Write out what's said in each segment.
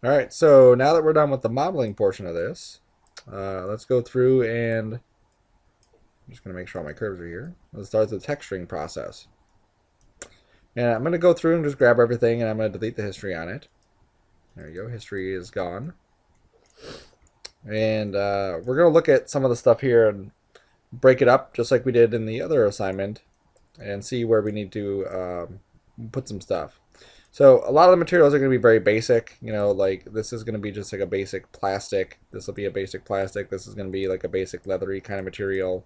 All right, so now that we're done with the modeling portion of this, let's go through and I'm just going to make sure all my curves are here. Let's start the texturing process. And I'm going to go through and just grab everything and I'm going to delete the history on it. There you go, history is gone. And we're going to look at some of the stuff here and break it up just like we did in the other assignment and see where we need to put some stuff. So a lot of the materials are going to be very basic. You know, like this is going to be just like a basic plastic. This will be a basic plastic. This is going to be like a basic leathery kind of material.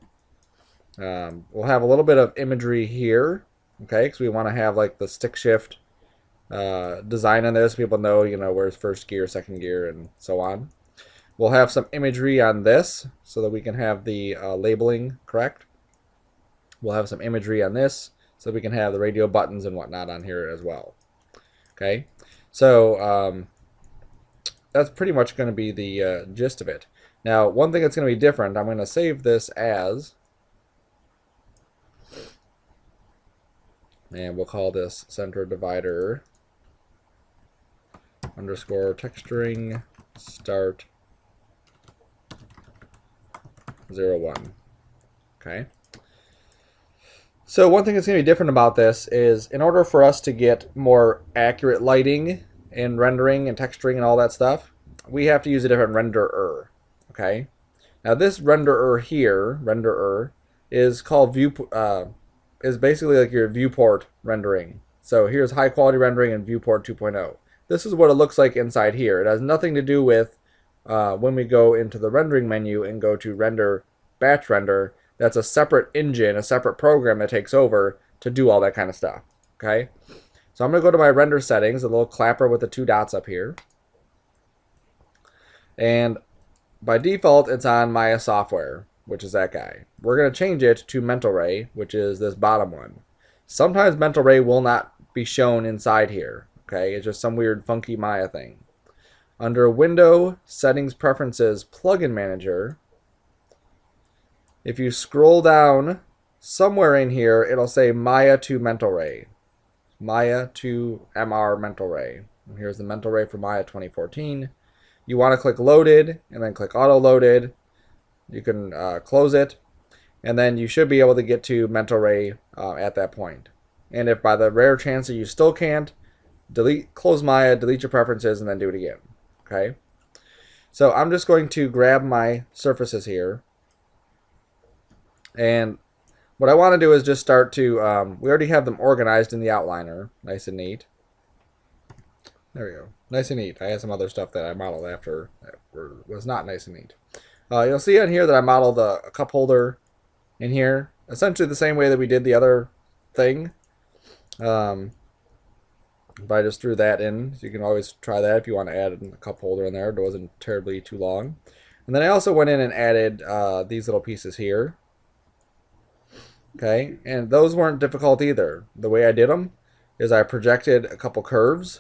We'll have a little bit of imagery here, okay, because we want to have like the stick shift design on this. People know, you know, where's first gear, second gear, and so on. We'll have some imagery on this so that we can have the labeling correct. We'll have some imagery on this so we can have the radio buttons and whatnot on here as well. Okay, so that's pretty much going to be the gist of it. Now, one thing that's going to be different, I'm going to save this as, and we'll call this center divider underscore texturing start 01. Okay. So one thing that's going to be different about this is in order for us to get more accurate lighting and rendering and texturing and all that stuff, we have to use a different renderer. Okay. Now this renderer here, renderer, is called is basically like your viewport rendering. So here's high quality rendering and viewport 2.0. This is what it looks like inside here. It has nothing to do with when we go into the rendering menu and go to render batch render. That's a separate engine, a separate program that takes over to do all that kind of stuff. Okay, so I'm going to go to my render settings, a little clapper with the two dots up here. And by default, it's on Maya Software, which is that guy. We're going to change it to Mental Ray, which is this bottom one. Sometimes Mental Ray will not be shown inside here. Okay, it's just some weird funky Maya thing. Under Window, Settings, Preferences, Plugin Manager, if you scroll down somewhere in here, it'll say Maya to Mental Ray. Maya to MR Mental Ray. And here's the Mental Ray for Maya 2014. You want to click Loaded and then click Auto Loaded. You can close it. And then you should be able to get to Mental Ray at that point. And if by the rare chance that you still can't, close Maya, delete your preferences, and then do it again. Okay? So I'm just going to grab my surfaces here. And what I want to do is just start to, we already have them organized in the outliner, nice and neat. There we go, nice and neat. I had some other stuff that I modeled after that was not nice and neat. You'll see on here that I modeled a cup holder in here, essentially the same way that we did the other thing. But I just threw that in, so you can always try that if you want to add a cup holder in there. It wasn't terribly too long. And then I also went in and added these little pieces here. Okay, and those weren't difficult either. The way I did them is I projected a couple curves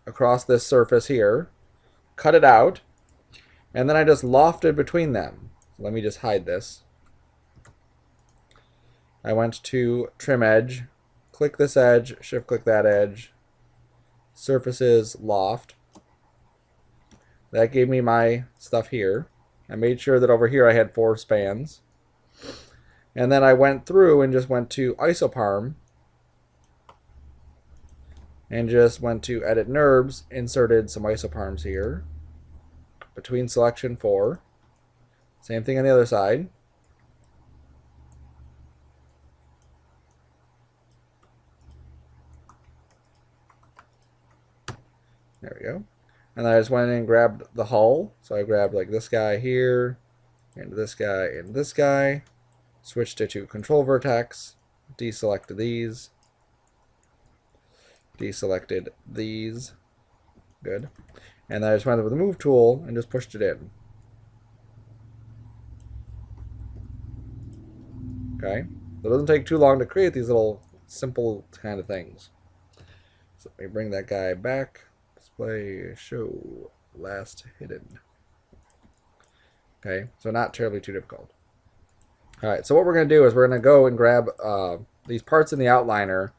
across this surface here, cut it out, and then I just lofted between them. Let me just hide this. I went to Trim Edge, click this edge, shift click that edge, Surfaces, Loft. That gave me my stuff here. I made sure that over here I had 4 spans. And then I went through and just went to Isoparm and just went to Edit NURBS, inserted some isoparms here between selection 4. Same thing on the other side. There we go. And then I just went in and grabbed the hull. So I grabbed like this guy here, and this guy, and this guy. Switched it to Control Vertex, deselected these, deselected these, good. And then I just went with the Move tool and just pushed it in. Okay, so it doesn't take too long to create these little simple kind of things. So let me bring that guy back. Display, show, last hidden. Okay, so not terribly too difficult. All right, so what we're going to do is we're going to go and grab these parts in the outliner,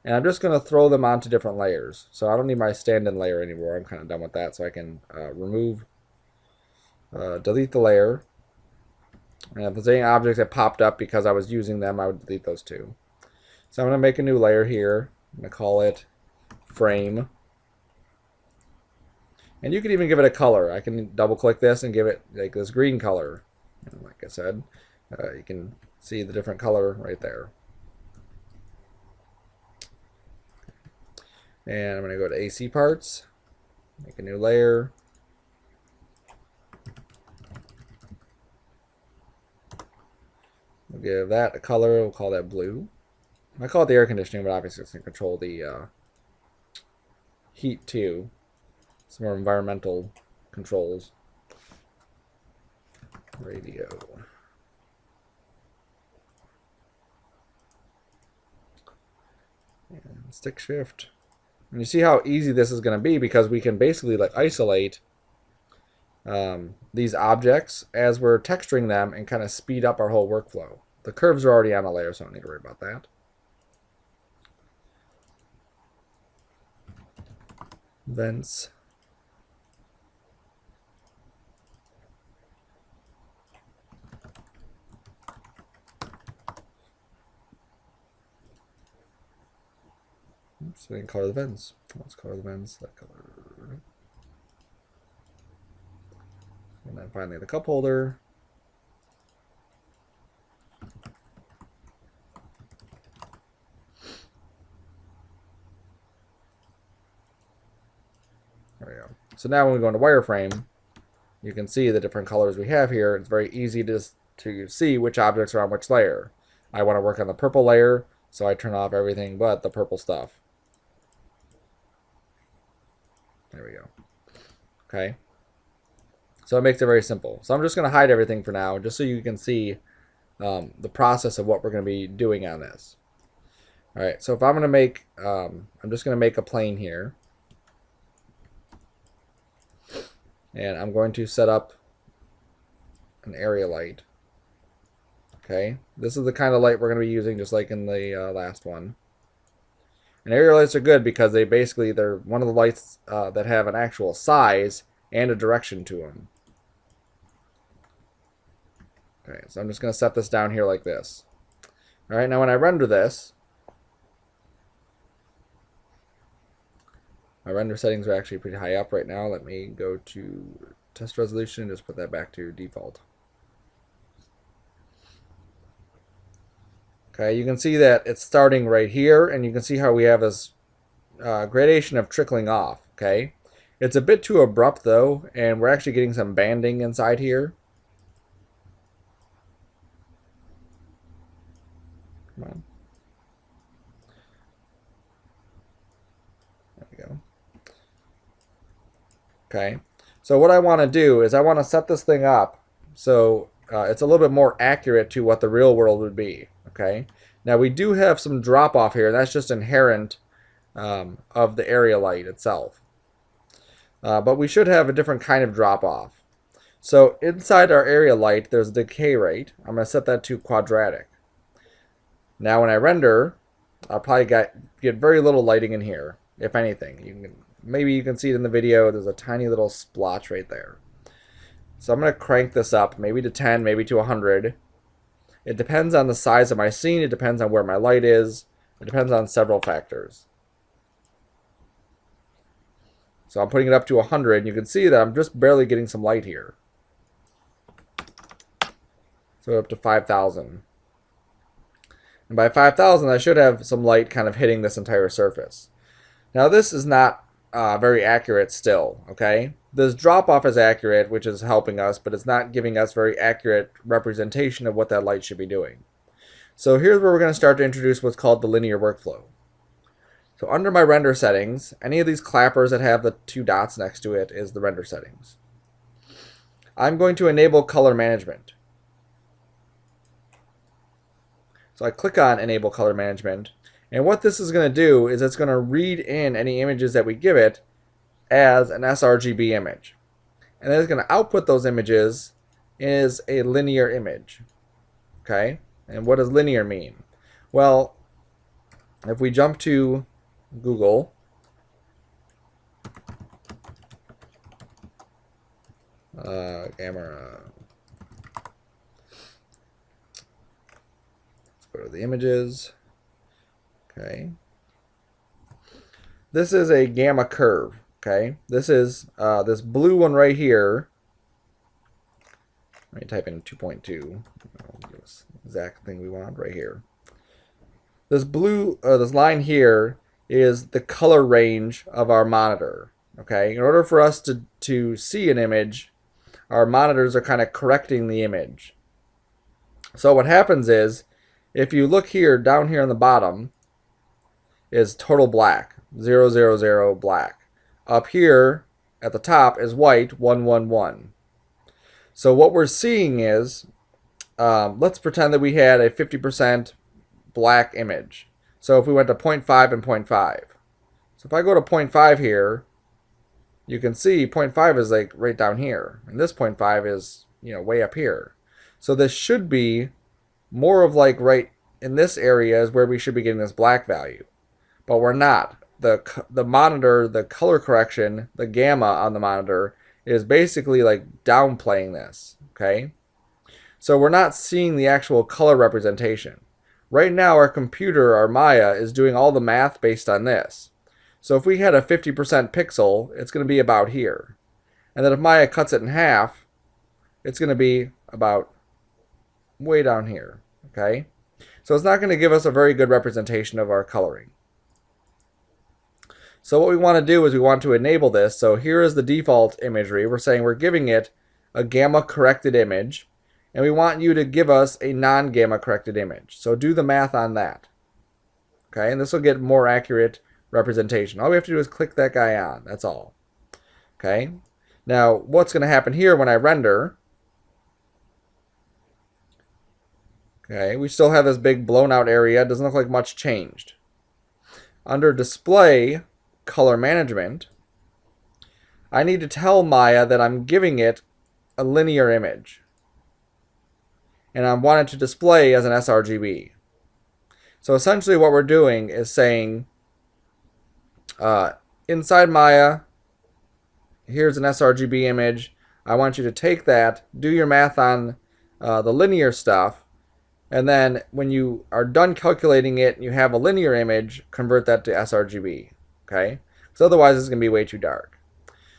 And I'm just going to throw them onto different layers. So I don't need my stand-in layer anymore. I'm kind of done with that. So I can delete the layer. And if there's any objects that popped up because I was using them, I would delete those too. So I'm going to make a new layer here. I'm going to call it frame. And you can even give it a color. I can double click this and give it like this green color. And like I said, you can see the different color right there. And I'm going to go to AC parts, make a new layer. We'll give that a color. We'll call that blue. I call it the air conditioning, but obviously it's going to control the heat too. Some more environmental controls. Radio. And stick shift. And you see how easy this is going to be because we can basically like isolate these objects as we're texturing them and kind of speed up our whole workflow. The curves are already on a layer, so I don't need to worry about that. Vents. Oops, I didn't color the vents. Let's color the vents that color. And then finally the cup holder. There we go. So now when we go into wireframe, you can see the different colors we have here. It's very easy to see which objects are on which layer. I want to work on the purple layer, so I turn off everything but the purple stuff. There we go. Okay. So it makes it very simple. So I'm just going to hide everything for now, just so you can see the process of what we're going to be doing on this. All right. So if I'm going to make, I'm just going to make a plane here. And I'm going to set up an area light. Okay. This is the kind of light we're going to be using just like in the last one. And area lights are good because they're one of the lights that have an actual size and a direction to them. Okay, so I'm just going to set this down here like this. All right, now when I render this, my render settings are actually pretty high up right now. Let me go to test resolution and just put that back to default. Okay, you can see that it's starting right here, and you can see how we have this gradation of trickling off. Okay, it's a bit too abrupt though, and we're actually getting some banding inside here. Come on. There we go. Okay, so what I want to do is I want to set this thing up so it's a little bit more accurate to what the real world would be. Okay, now we do have some drop off here. That's just inherent of the area light itself. But we should have a different kind of drop off. So inside our area light, there's a decay rate. I'm going to set that to quadratic. Now when I render, I'll probably get very little lighting in here, if anything. Maybe you can see it in the video. There's a tiny little splotch right there. So I'm going to crank this up, maybe to 10, maybe to 100. It depends on the size of my scene. It depends on where my light is. It depends on several factors. So I'm putting it up to 100, and you can see that I'm just barely getting some light here. So up to 5,000. And by 5,000, I should have some light kind of hitting this entire surface. Now this is not very accurate still, okay? This drop-off is accurate, which is helping us, but it's not giving us very accurate representation of what that light should be doing. So here's where we're going to start to introduce what's called the linear workflow. So under my render settings, any of these clappers that have the two dots next to it is the render settings. I'm going to enable color management. So I click on enable color management, and what this is going to do is it's going to read in any images that we give it as an sRGB image. And then it's going to output those images as a linear image. Okay? And what does linear mean? Well, If we jump to Google, camera, let's go to the images. Okay. This is a gamma curve. Okay. This is this blue one right here. Let me type in 2.2. Give us the exact thing we want right here. This blue, this line here is the color range of our monitor. Okay. In order for us to see an image, our monitors are kind of correcting the image. So what happens is, if you look here, down here on the bottom, is total black, 0, 0, 0, black. Up here at the top is white, 1, 1, 1. So what we're seeing is, let's pretend that we had a 50% black image. So if we went to 0.5 and 0.5. So if I go to 0.5 here, you can see 0.5 is like right down here. And this 0.5 is, way up here. So this should be more of like right in this area is where we should be getting this black value. But we're not. The monitor, the color correction, the gamma on the monitor is basically like downplaying this, okay? So we're not seeing the actual color representation. Right now our computer, our Maya, is doing all the math based on this. So if we had a 50% pixel, it's going to be about here. And then if Maya cuts it in half, it's going to be about way down here, okay? So it's not going to give us a very good representation of our coloring. So what we want to do is we want to enable this. So here is the default imagery. We're saying we're giving it a gamma corrected image, and we want you to give us a non-gamma corrected image. So do the math on that. Okay, and this will get more accurate representation. All we have to do is click that guy on. That's all. Okay. Now, what's going to happen here when I render? Okay, we still have this big blown out area. It doesn't look like much changed. Under display, color management, I need to tell Maya that I'm giving it a linear image. And I want it to display as an sRGB. So essentially what we're doing is saying, inside Maya, here's an sRGB image. I want you to take that, do your math on the linear stuff, and then when you are done calculating it and you have a linear image, convert that to sRGB. Okay? So otherwise it's going to be way too dark.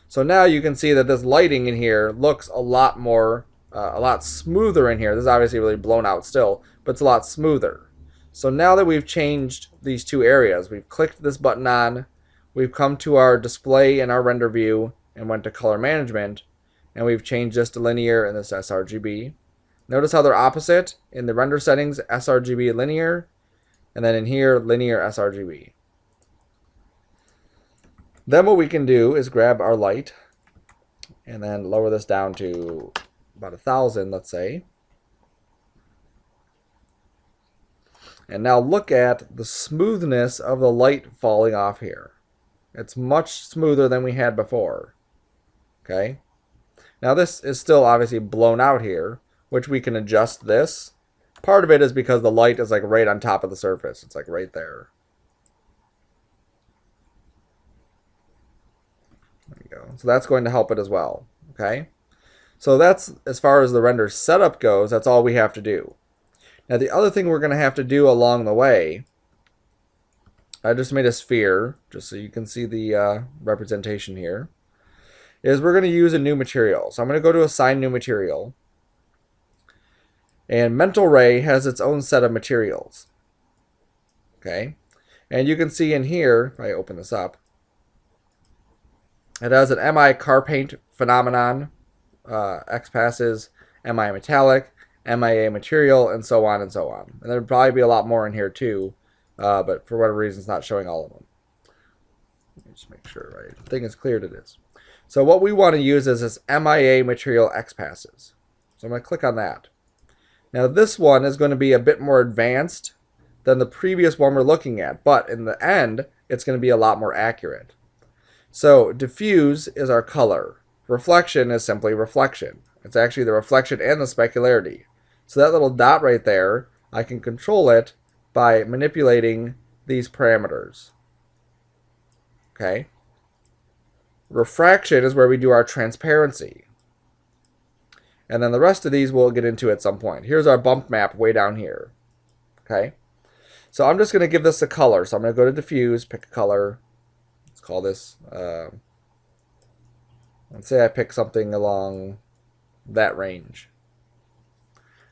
So now you can see that this lighting in here looks a lot more, a lot smoother in here. This is obviously really blown out still, but it's a lot smoother. So now that we've changed these two areas, we've clicked this button on, we've come to our display in our render view and went to color management, and we've changed this to linear and this sRGB. Notice how they're opposite. In the render settings, sRGB linear, and then in here, linear sRGB. Then what we can do is grab our light and then lower this down to about 1,000, let's say. And now look at the smoothness of the light falling off here. It's much smoother than we had before. Okay. Now this is still obviously blown out here, which we can adjust this. Part of it is because the light is like right on top of the surface. It's like right there. There you go. So that's going to help it as well. Okay. So that's, as far as the render setup goes, that's all we have to do. Now the other thing we're going to have to do along the way, I just made a sphere, just so you can see the representation here, is we're going to use a new material. So I'm going to go to assign new material. And Mental Ray has its own set of materials. Okay. And you can see in here, if I open this up, it has an MI car paint phenomenon, X passes, MI metallic, MIA material, and so on and so on. And there'd probably be a lot more in here too, but for whatever reason it's not showing all of them. Let me just make sure I think it's cleared it is. So what we want to use is this MIA material X passes. So I'm going to click on that. Now this one is going to be a bit more advanced than the previous one we're looking at, but in the end it's going to be a lot more accurate. So diffuse is our color. Reflection is simply reflection. It's actually the reflection and the specularity. So that little dot right there, I can control it by manipulating these parameters. Okay. Refraction is where we do our transparency. And then the rest of these we'll get into at some point. Here's our bump map way down here. Okay. So I'm just going to give this a color. So I'm going to go to diffuse, pick a color. Let's call this, let's say I pick something along that range.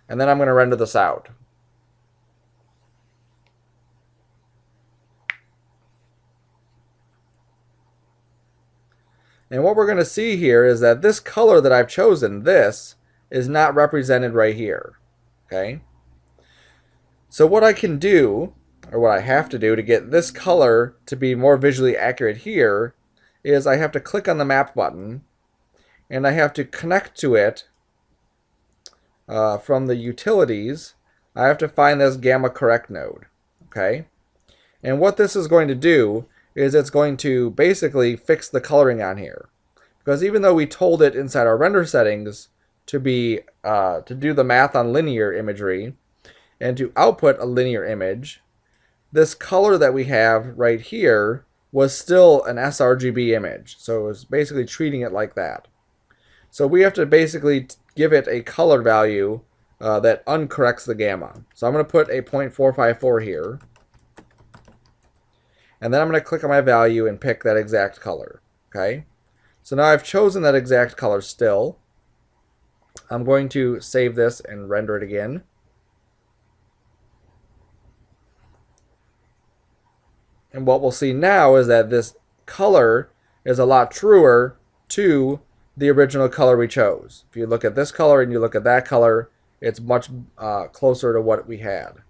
And then I'm going to render this out. And what we're going to see here is that this color that I've chosen, this, is not represented right here. Okay? So what I can do, or what I have to do to get this color to be more visually accurate here, is I have to click on the map button, and I have to connect to it from the utilities. I have to find this gamma correct node. Okay? And what this is going to do is it's going to basically fix the coloring on here. Because even though we told it inside our render settings to be to do the math on linear imagery and to output a linear image, this color that we have right here was still an sRGB image. So it was basically treating it like that. So we have to basically give it a color value that uncorrects the gamma. So I'm going to put a 0.454 here. And then I'm going to click on my value and pick that exact color. Okay. So now I've chosen that exact color still. I'm going to save this and render it again. And what we'll see now is that this color is a lot truer to the original color we chose. If you look at this color and you look at that color, it's much closer to what we had.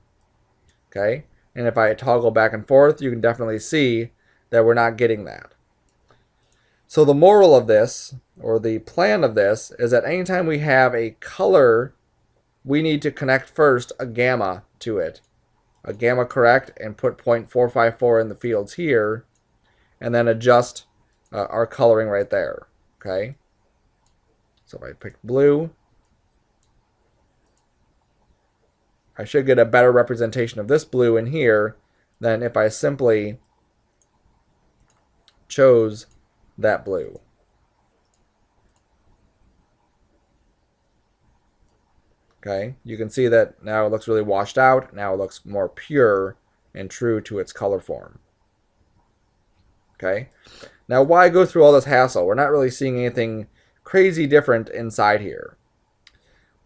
Okay. And if I toggle back and forth, you can definitely see that we're not getting that. So the moral of this, or the plan of this, is that anytime we have a color, we need to connect first a gamma to it. A gamma correct, and put 0.454 in the fields here, and then adjust our coloring right there. Okay. So if I pick blue, I should get a better representation of this blue in here than if I simply chose that blue. Okay, you can see that now it looks really washed out. Now it looks more pure and true to its color form. Okay, now why go through all this hassle? We're not really seeing anything crazy different inside here.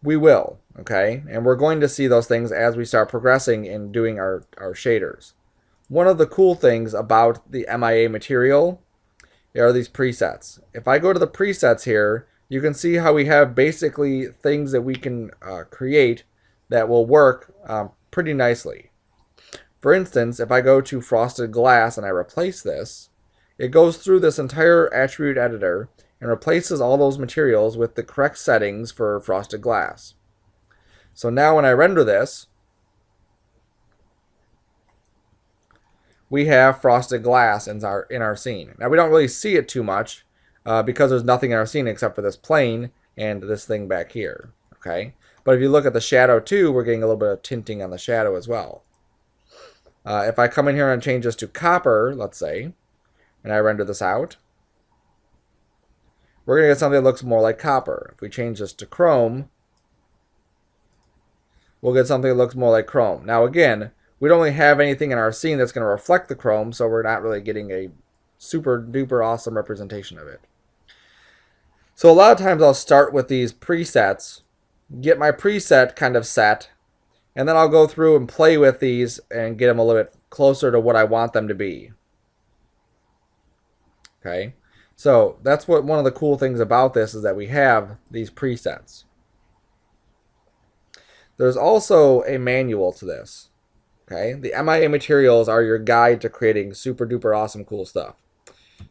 We will, okay? And we're going to see those things as we start progressing in doing our shaders. One of the cool things about the MIA material are these presets. If I go to the presets here, you can see how we have basically things that we can create that will work pretty nicely. For instance, if I go to frosted glass and I replace this, it goes through this entire attribute editor and replaces all those materials with the correct settings for frosted glass. So now when I render this, we have frosted glass in our scene. Now we don't really see it too much because there's nothing in our scene except for this plane and this thing back here. Okay, but if you look at the shadow too, we're getting a little bit of tinting on the shadow as well. If I come in here and change this to copper, let's say, and I render this out, we're going to get something that looks more like copper. If we change this to chrome, we'll get something that looks more like chrome. Now again, we don't really have anything in our scene that's going to reflect the chrome, so we're not really getting a super duper awesome representation of it. So a lot of times I'll start with these presets, get my preset kind of set, and then I'll go through and play with these and get them a little bit closer to what I want them to be. Okay. So that's what one of the cool things about this is that we have these presets. There's also a manual to this. Okay, the MIA materials are your guide to creating super duper awesome cool stuff.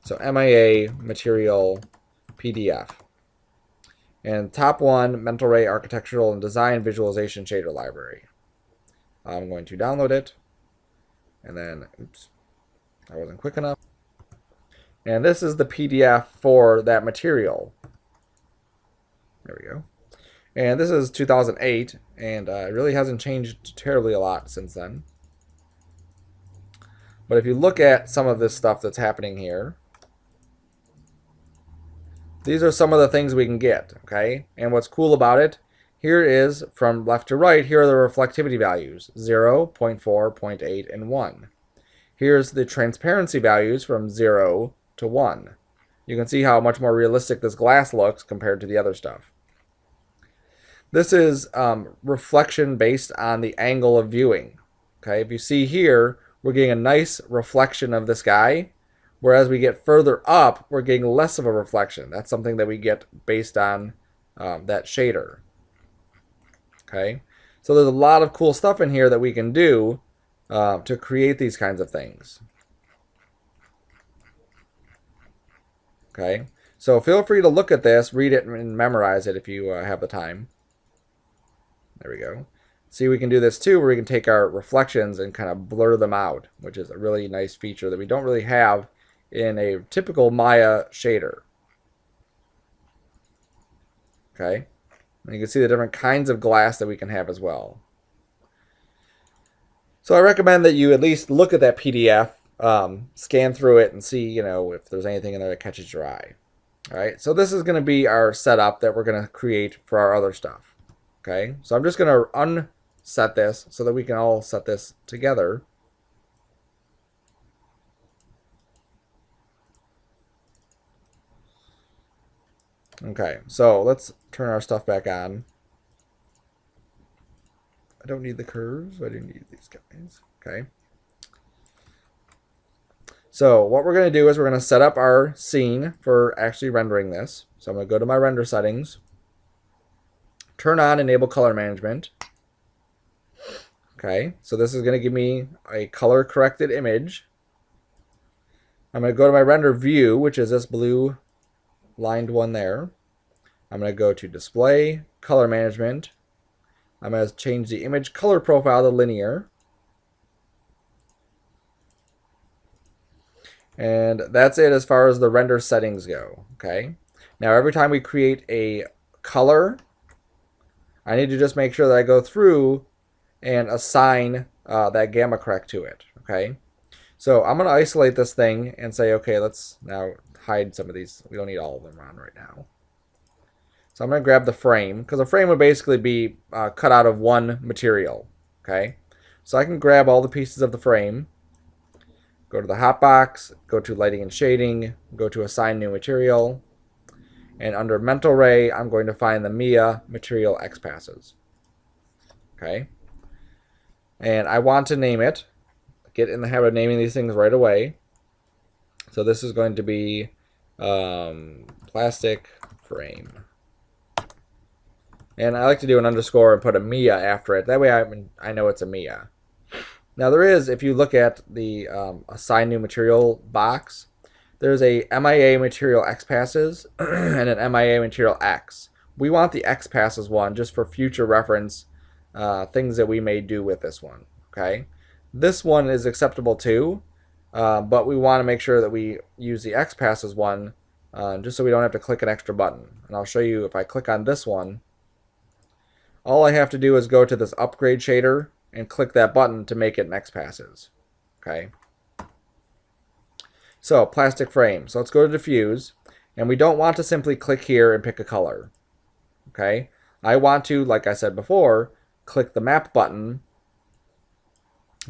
So MIA material PDF. And top one, Mental Ray Architectural and Design Visualization Shader Library. I'm going to download it. And then, oops, I wasn't quick enough. And this is the PDF for that material. There we go. And this is 2008, and it really hasn't changed terribly a lot since then. But if you look at some of this stuff that's happening here, these are some of the things we can get, okay? And what's cool about it, here is from left to right, here are the reflectivity values, 0, 0.4, 0.8, and 1. Here's the transparency values from 0 to 1. You can see how much more realistic this glass looks compared to the other stuff. This is reflection based on the angle of viewing. Okay, if you see here, we're getting a nice reflection of this guy, whereas we get further up, we're getting less of a reflection. That's something that we get based on that shader. Okay, so there's a lot of cool stuff in here that we can do to create these kinds of things. Okay, so feel free to look at this, read it, and memorize it if you have the time. There we go. See, we can do this too, where we can take our reflections and kind of blur them out, which is a really nice feature that we don't really have in a typical Maya shader. Okay, and you can see the different kinds of glass that we can have as well. So I recommend that you at least look at that PDF, scan through it, and see, if there's anything in there that catches your eye. All right, so this is going to be our setup that we're going to create for our other stuff. Okay, so I'm just going to unset this so that we can all set this together. Okay, so let's turn our stuff back on. I don't need the curves. I do need these guys. Okay. So what we're going to do is we're going to set up our scene for actually rendering this. So I'm going to go to my render settings, turn on enable color management. Okay, so this is going to give me a color corrected image. I'm going to go to my render view, which is this blue lined one there. I'm going to go to display, color management. I'm going to change the image color profile to linear. And that's it as far as the render settings go. Okay. Now every time we create a color, I need to just make sure that I go through and assign that gamma correct to it. Okay. So I'm going to isolate this thing and say, okay, let's now hide some of these. We don't need all of them on right now. So I'm going to grab the frame, because a frame would basically be cut out of one material. Okay. So I can grab all the pieces of the frame, go to the hotbox, go to lighting and shading, go to assign new material, and under mental ray, I'm going to find the Mia material X passes. Okay. And I want to name it. Get in the habit of naming these things right away. So this is going to be plastic frame. And I like to do an underscore and put a Mia after it. That way I know it's a Mia. Now there is, if you look at the assign new material box, there's a MIA material X passes and an MIA material X. We want the X passes one just for future reference, things that we may do with this one. Okay, this one is acceptable too, but we want to make sure that we use the X passes one just so we don't have to click an extra button. And I'll show you if I click on this one. All I have to do is go to this upgrade shader and click that button to make it an X passes. Okay. So plastic frame. So let's go to diffuse, and we don't want to simply click here and pick a color. Okay. I want to, like I said before, click the map button,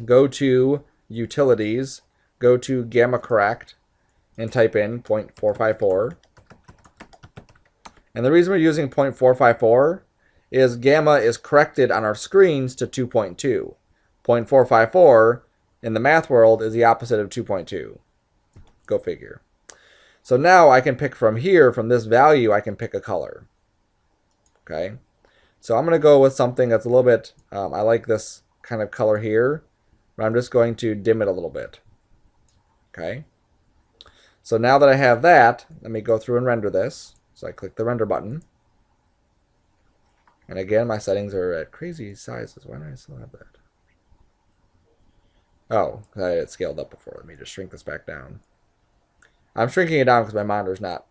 go to utilities, go to gamma correct, and type in 0.454. And the reason we're using 0.454 is gamma is corrected on our screens to 2.2. 0.454 in the math world is the opposite of 2.2. Go figure. So now I can pick from here, from this value, I can pick a color. Okay. So I'm going to go with something that's a little bit, I like this kind of color here, but I'm just going to dim it a little bit. Okay. So now that I have that, let me go through and render this. So I click the render button. And again, my settings are at crazy sizes. Why do I still have that? Oh, I had it scaled up before. Let me just shrink this back down. I'm shrinking it down because my monitor's not,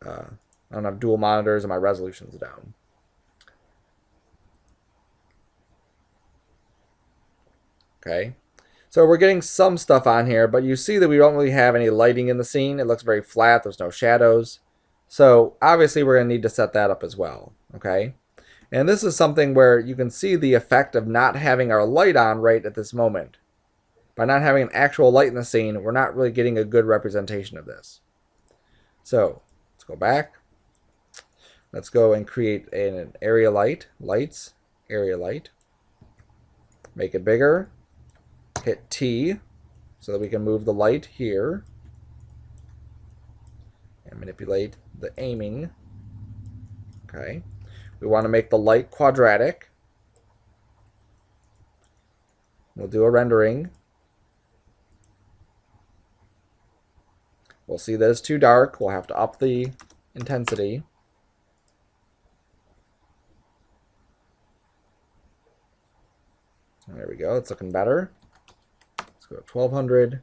I don't have dual monitors and my resolution's down. Okay. So we're getting some stuff on here, but you see that we don't really have any lighting in the scene. It looks very flat. There's no shadows. So obviously we're going to need to set that up as well. Okay. And this is something where you can see the effect of not having our light on right at this moment. By not having an actual light in the scene, we're not really getting a good representation of this. So let's go back. Let's go and create an area light, lights, area light. Make it bigger. Hit T so that we can move the light here. And manipulate the aiming. Okay. We want to make the light quadratic. We'll do a rendering. We'll see that it's too dark. We'll have to up the intensity. There we go. It's looking better. Let's go to 1200.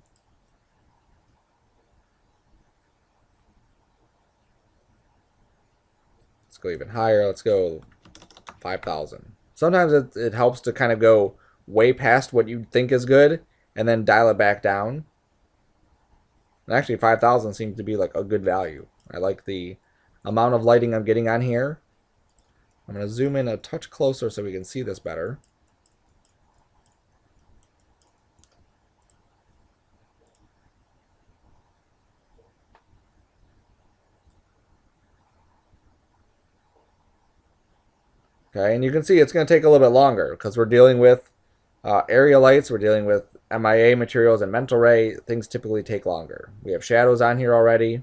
Let's go even higher. Let's go 5000. Sometimes it helps to kind of go way past what you think is good and then dial it back down. And actually 5000 seems to be like a good value. I like the amount of lighting I'm getting on here. I'm going to zoom in a touch closer so we can see this better. Okay, and you can see it's going to take a little bit longer because we're dealing with area lights, we're dealing with MIA materials and mental ray. Things typically take longer. We have shadows on here already.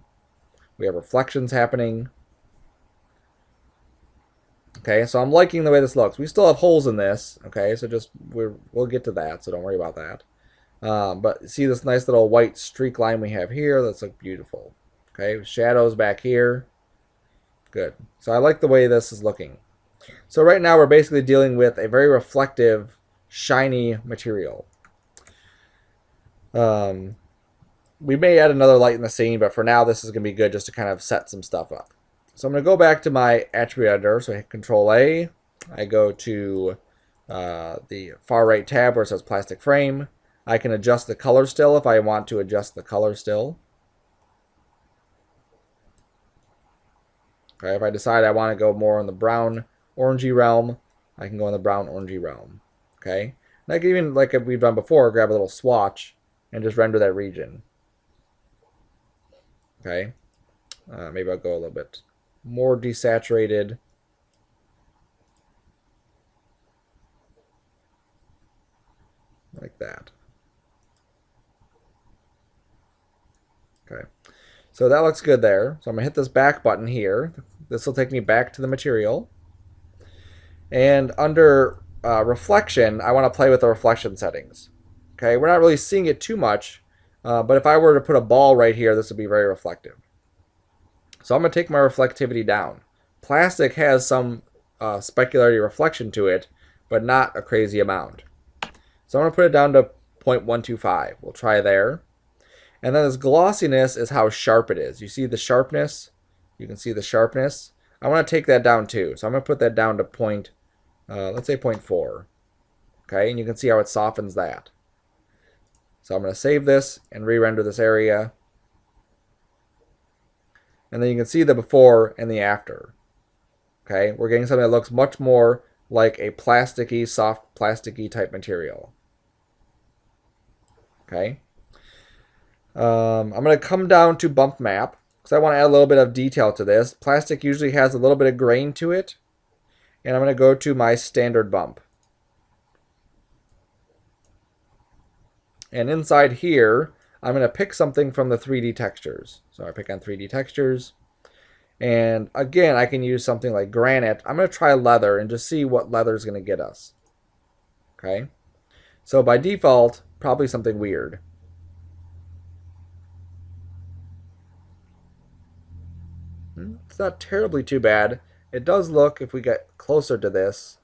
We have reflections happening. Okay, so I'm liking the way this looks. We still have holes in this. Okay, so just we'll get to that, so don't worry about that. But see this nice little white streak line we have here? That's like beautiful. Okay, shadows back here. Good. So I like the way this is looking. So right now we're basically dealing with a very reflective, shiny material. We may add another light in the scene, but for now this is going to be good just to kind of set some stuff up. So I'm going to go back to my attribute editor. So I hit Control A. I go to the far right tab where it says plastic frame. I can adjust the color still if I want to adjust the color still. Okay, if I decide I want to go more in the brown orangey realm, I can go in the brown orangey realm. Okay, and I can even, like we've done before, grab a little swatch and just render that region. Okay, maybe I'll go a little bit more desaturated. Like that. Okay, so that looks good there. So I'm going to hit this back button here. This will take me back to the material. And under reflection, I want to play with the reflection settings. Okay, we're not really seeing it too much, but if I were to put a ball right here, this would be very reflective. So I'm going to take my reflectivity down. Plastic has some specularity reflection to it, but not a crazy amount. So I'm going to put it down to 0.125. We'll try there. And then this glossiness is how sharp it is. You see the sharpness? You can see the sharpness. I want to take that down too. So I'm going to put that down to let's say 0.4. Okay, and you can see how it softens that. So I'm going to save this and re-render this area. And then you can see the before and the after. Okay, we're getting something that looks much more like a plasticky, soft plasticky type material. Okay. I'm going to come down to bump map because I want to add a little bit of detail to this. Plastic usually has a little bit of grain to it. And I'm going to go to my standard bump. And inside here, I'm going to pick something from the 3D textures. So I pick on 3D textures. And again, I can use something like granite. I'm going to try leather and just see what leather is going to get us. Okay. So by default, probably something weird. It's not terribly too bad. It does look, if we get closer to this,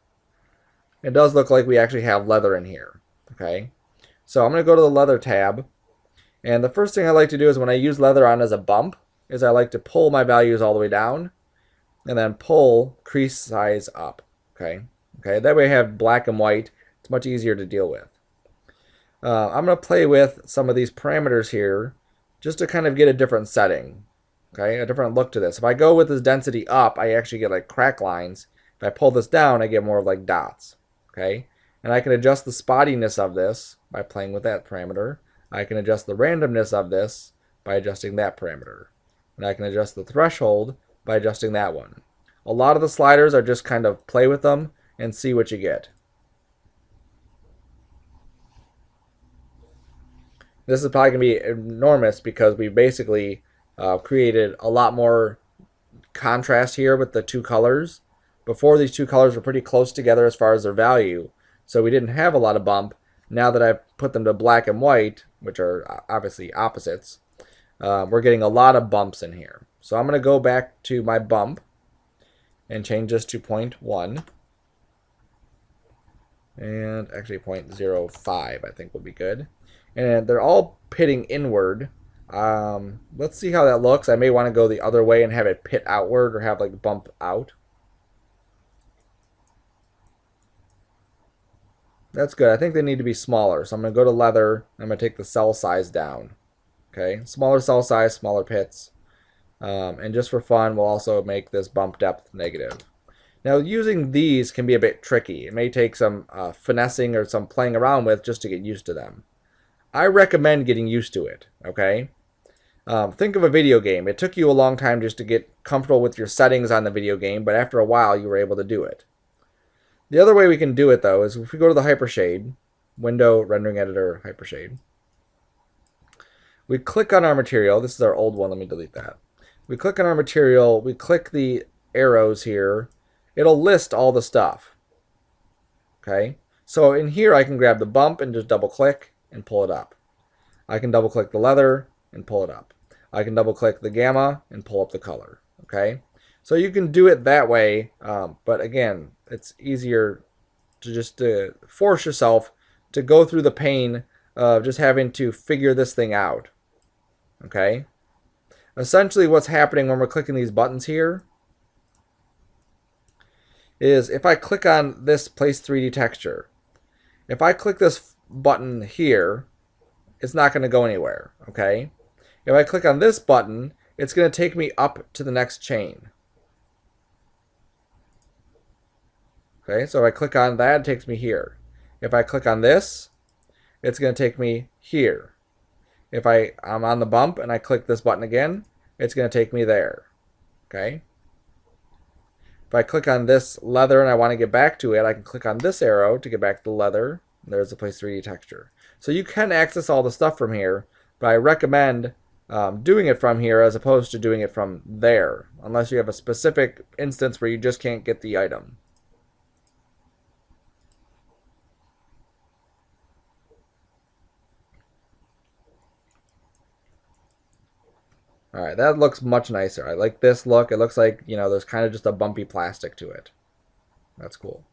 it does look like we actually have leather in here. Okay. So I'm going to go to the leather tab. And the first thing I like to do is when I use leather on as a bump, is I like to pull my values all the way down and then pull crease size up. Okay. Okay. That way I have black and white. It's much easier to deal with. I'm going to play with some of these parameters here just to kind of get a different setting. Okay, a different look to this. If I go with this density up, I actually get like crack lines. If I pull this down, I get more of like dots. Okay, and I can adjust the spottiness of this by playing with that parameter. I can adjust the randomness of this by adjusting that parameter. And I can adjust the threshold by adjusting that one. A lot of the sliders are just kind of play with them and see what you get. This is probably going to be enormous because we basically created a lot more contrast here with the two colors. Before, these two colors were pretty close together as far as their value, so we didn't have a lot of bump. Now that I've put them to black and white, which are obviously opposites, we're getting a lot of bumps in here. So I'm going to go back to my bump and change this to 0.1. And actually 0.05 I think will be good. And they're all pitting inward. Let's see how that looks. I may want to go the other way and have it pit outward or have like bump out. That's good. I think they need to be smaller. So I'm going to go to leather. I'm going to take the cell size down. Okay, smaller cell size, smaller pits. And just for fun, we'll also make this bump depth negative. Now, using these can be a bit tricky. It may take some finessing or some playing around with just to get used to them. I recommend getting used to it, okay? Think of a video game. It took you a long time just to get comfortable with your settings on the video game, but after a while, you were able to do it. The other way we can do it, though, is if we go to the Hypershade, Window, Rendering Editor, Hypershade, we click on our material. This is our old one. Let me delete that. We click on our material. We click the arrows here. It'll list all the stuff. Okay? So in here, I can grab the bump and just double click and pull it up. I can double click the leather and pull it up. I can double click the gamma and pull up the color. Okay? So you can do it that way, but again, it's easier to just force yourself to go through the pain of just having to figure this thing out. Okay? Essentially what's happening when we're clicking these buttons here is if I click on this Place 3D texture, if I click this button here, it's not going to go anywhere, okay? If I click on this button, it's going to take me up to the next chain. Okay, so if I click on that, it takes me here. If I click on this, it's going to take me here. If I'm on the bump and I click this button again, it's going to take me there. Okay? If I click on this leather and I want to get back to it, I can click on this arrow to get back to the leather. There's the Place 3D texture. So you can access all the stuff from here, but I recommend doing it from here as opposed to doing it from there, unless you have a specific instance where you just can't get the item. All right, that looks much nicer. I like this look. It looks like, you know, there's kind of just a bumpy plastic to it. That's cool.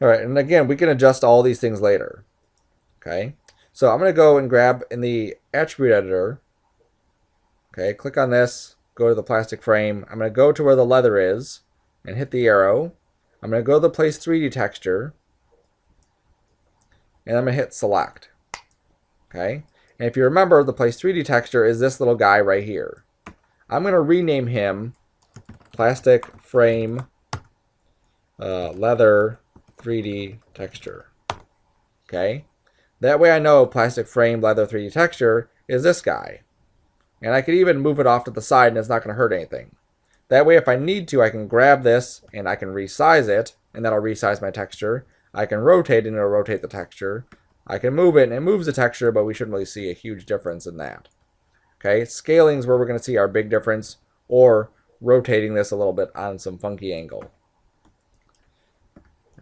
All right, and again, we can adjust all these things later. Okay, so I'm going to go and grab in the attribute editor. Okay, click on this, go to the plastic frame. I'm going to go to where the leather is and hit the arrow. I'm going to go to the Place 3D texture, and I'm going to hit select. Okay. And if you remember, the Place 3D texture is this little guy right here. I'm going to rename him Plastic Frame Leather 3D Texture. Okay? That way I know Plastic Frame Leather 3D Texture is this guy. And I could even move it off to the side and it's not going to hurt anything. That way if I need to, I can grab this and I can resize it, and that'll resize my texture. I can rotate it and it'll rotate the texture. I can move it and it moves the texture, but we shouldn't really see a huge difference in that. Okay, scaling is where we're going to see our big difference, or rotating this a little bit on some funky angle.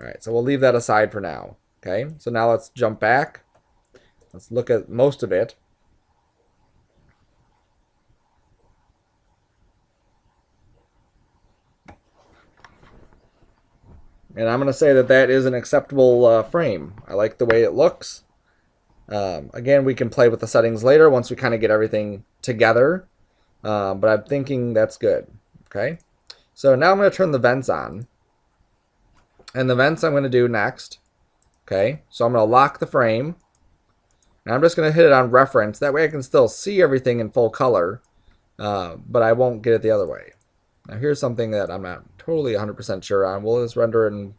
All right, so we'll leave that aside for now. Okay, so now let's jump back. Let's look at most of it. And I'm going to say that that is an acceptable frame. I like the way it looks. Again, we can play with the settings later once we kind of get everything together. But I'm thinking that's good. Okay. So now I'm going to turn the vents on. And the vents I'm going to do next. Okay. So I'm going to lock the frame. And I'm just going to hit it on reference. That way I can still see everything in full color, but I won't get it the other way. Now here's something that I'm not totally 100% sure on. Will this render in...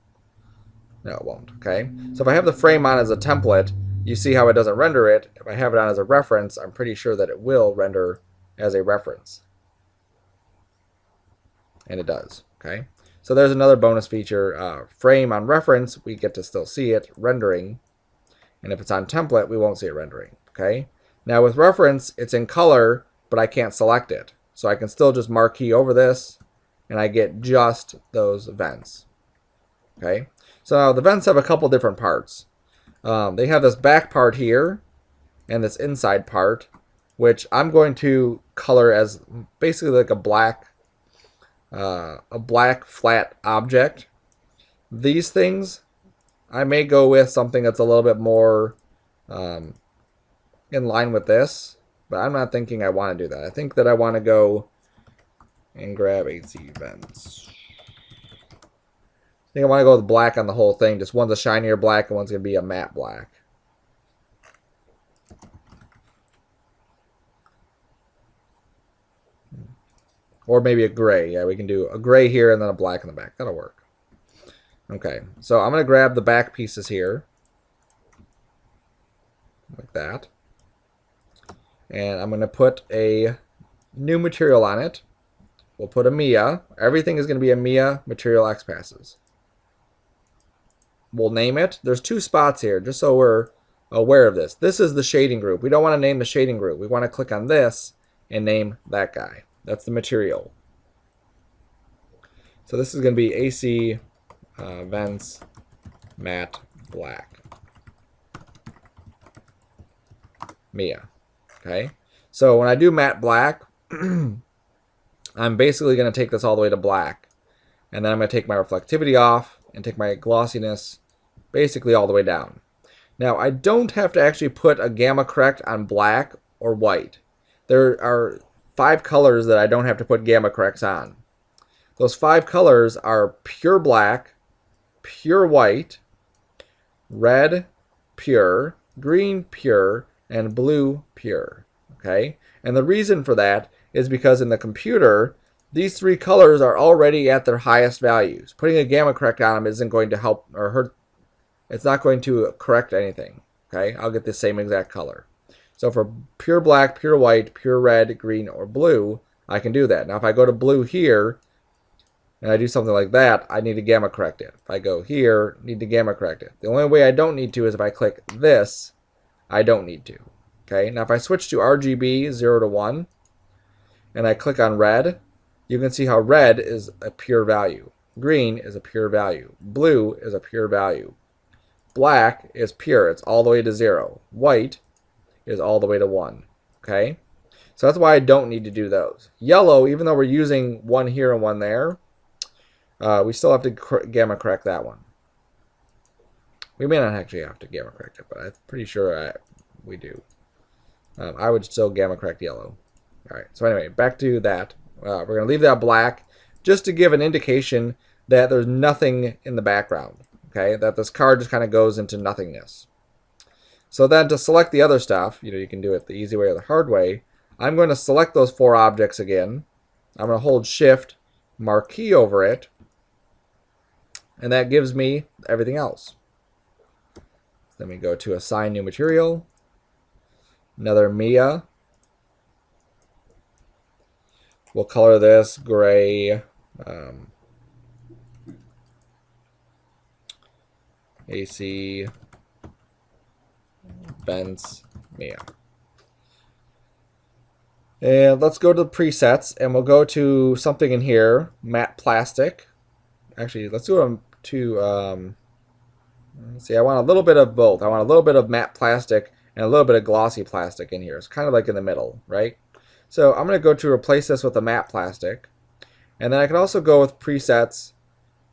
No, it won't. Okay. So if I have the frame on as a template, you see how it doesn't render it. If I have it on as a reference, I'm pretty sure that it will render as a reference. And it does. Okay. So there's another bonus feature. Frame on reference, we get to still see it rendering. And if it's on template, we won't see it rendering. Okay. Now with reference, it's in color, but I can't select it. So I can still just marquee over this, and I get just those vents. Okay. So now the vents have a couple different parts. They have this back part here, and this inside part, which I'm going to color as basically like a black flat object. These things, I may go with something that's a little bit more in line with this, but I'm not thinking I want to do that. I think that I want to go and grab AC vents. I think I want to go with black on the whole thing. Just one's a shinier black and one's going to be a matte black. Or maybe a gray. Yeah, we can do a gray here and then a black in the back. That'll work. Okay, so I'm going to grab the back pieces here. Like that. And I'm going to put a new material on it. We'll put a Mia. Everything is going to be a Mia Material X Passes. We'll name it. There's two spots here, just so we're aware of this. This is the shading group. We don't want to name the shading group. We want to click on this and name that guy. That's the material. So this is going to be AC Vents Matte Black. Mia. Okay. So when I do matte black, I'm basically going to take this all the way to black. And then I'm going to take my reflectivity off and take my glossiness basically all the way down. Now, I don't have to actually put a gamma correct on black or white. There are 5 colors that I don't have to put gamma corrects on. Those 5 colors are pure black, pure white, red pure, green pure, and blue pure. Okay? And the reason for that is because in the computer, these 3 colors are already at their highest values. Putting a gamma correct on them isn't going to help or hurt. It's not going to correct anything. Okay? I'll get the same exact color. So for pure black, pure white, pure red, green, or blue, I can do that. Now if I go to blue here, and I do something like that, I need to gamma correct it. If I go here, need to gamma correct it. The only way I don't need to is if I click this, I don't need to. Okay, now if I switch to RGB 0 to 1, and I click on red, you can see how red is a pure value. Green is a pure value. Blue is a pure value. Black is pure. It's all the way to 0. White is all the way to 1. Okay? So that's why I don't need to do those. Yellow, even though we're using one here and one there, we still have to gamma correct that one. We may not actually have to gamma correct it, but I'm pretty sure we do. I would still gamma correct yellow. All right, so anyway, back to that. We're going to leave that black just to give an indication that there's nothing in the background, okay? That this card just kind of goes into nothingness. So then to select the other stuff, you can do it the easy way or the hard way. I'm going to select those 4 objects again. I'm going to hold Shift, marquee over it, and that gives me everything else. Then we go to Assign New Material, another Mia. We'll color this gray, AC Vents Mia. And let's go to the presets, and we'll go to something in here, matte plastic. Actually, let's go to let's see, I want a little bit of both. I want a little bit of matte plastic and a little bit of glossy plastic in here. It's kind of like in the middle, right? So I'm going to go to replace this with a matte plastic. And then I can also go with presets,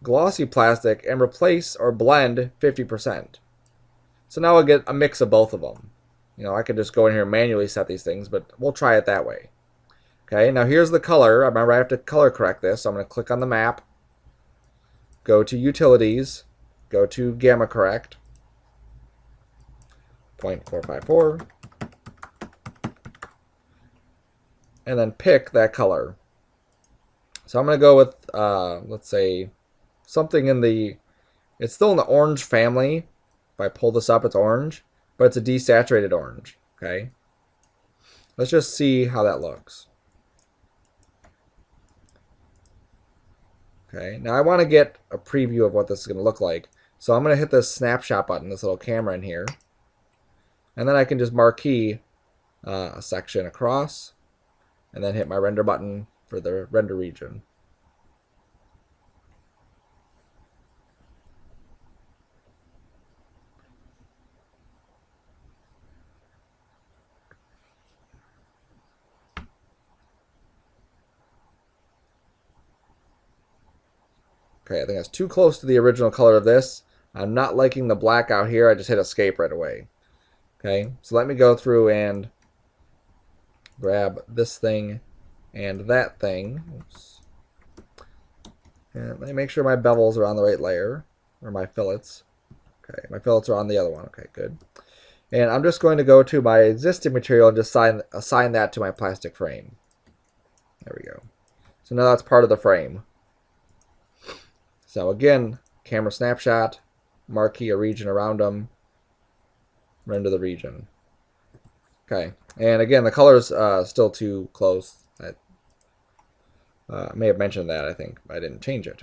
glossy plastic, and replace or blend 50%. So now I'll get a mix of both of them. I could just go in here and manually set these things, but we'll try it that way. Okay, now here's the color. Remember, I have to color correct this. So I'm going to click on the map, go to Utilities, go to Gamma Correct, 0.454, and then pick that color. So I'm going to go with, let's say, something in the, it's still in the orange family. If I pull this up, it's orange, but it's a desaturated orange, okay? Let's just see how that looks. Okay, now I want to get a preview of what this is going to look like. So I'm going to hit this snapshot button, this little camera in here. And then I can just marquee a section across, and then hit my render button for the render region. Okay, I think that's too close to the original color of this. I'm not liking the black out here. I just hit escape right away. Okay, so let me go through and grab this thing and that thing. Oops. And let me make sure my bevels are on the right layer, or my fillets. Okay, my fillets are on the other one. Okay, good. And I'm just going to go to my existing material and just assign that to my plastic frame. There we go. So now that's part of the frame. So again, camera snapshot, marquee a region around them, render the region. Okay, and again, the color's still too close. I may have mentioned that, I think. I didn't change it.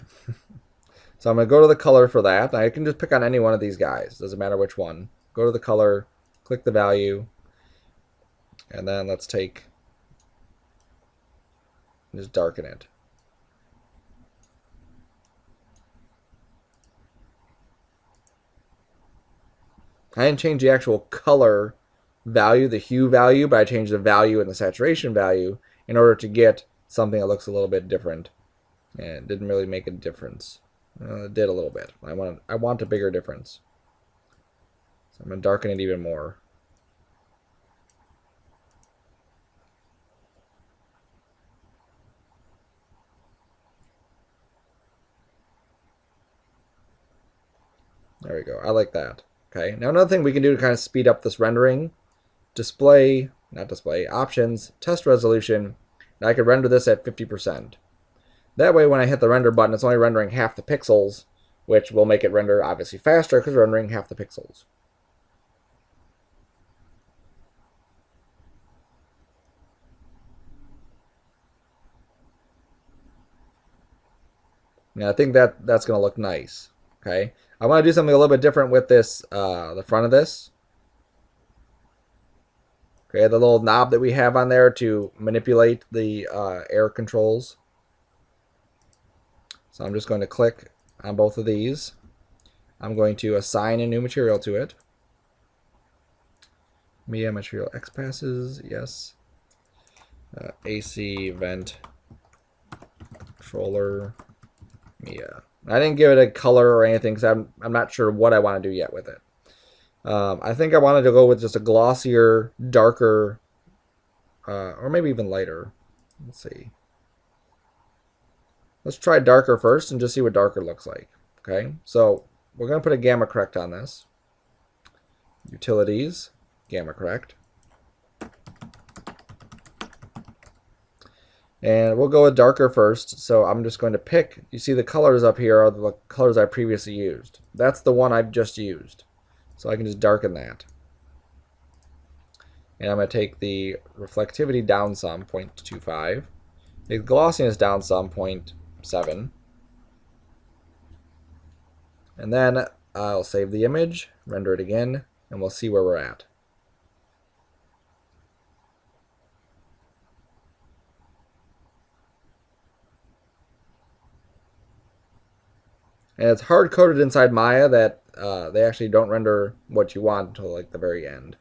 So I'm going to go to the color for that. I can just pick on any one of these guys. Doesn't matter which one. Go to the color, click the value, and then let's take, just darken it. I didn't change the actual color value, the hue value, but I changed the value and the saturation value in order to get something that looks a little bit different. And it didn't really make a difference. It did a little bit. I want a bigger difference. So I'm going to darken it even more. There we go. I like that. Okay. Now another thing we can do to kind of speed up this rendering, options, test resolution. And I could render this at 50%. That way when I hit the render button, it's only rendering half the pixels, which will make it render obviously faster because we're rendering half the pixels. Now I think that's going to look nice. Okay. I want to do something a little bit different with this, the front of this. Okay, the little knob that we have on there to manipulate the air controls. So I'm just going to click on both of these. I'm going to assign a new material to it. Media material X passes, yes. AC vent controller Mia. I didn't give it a color or anything because I'm not sure what I want to do yet with it. I think I wanted to go with just a glossier, darker, or maybe even lighter. Let's see. Let's try darker first and just see what darker looks like. Okay, so we're going to put a gamma correct on this. Utilities, gamma correct. And we'll go with darker first. So I'm just going to pick, you see the colors up here are the colors I previously used. That's the one I've just used. So I can just darken that. And I'm going to take the reflectivity down some, 0.25. The glossiness down some, 0.7. And then I'll save the image, render it again, and we'll see where we're at. And it's hard-coded inside Maya that they actually don't render what you want until like the very end.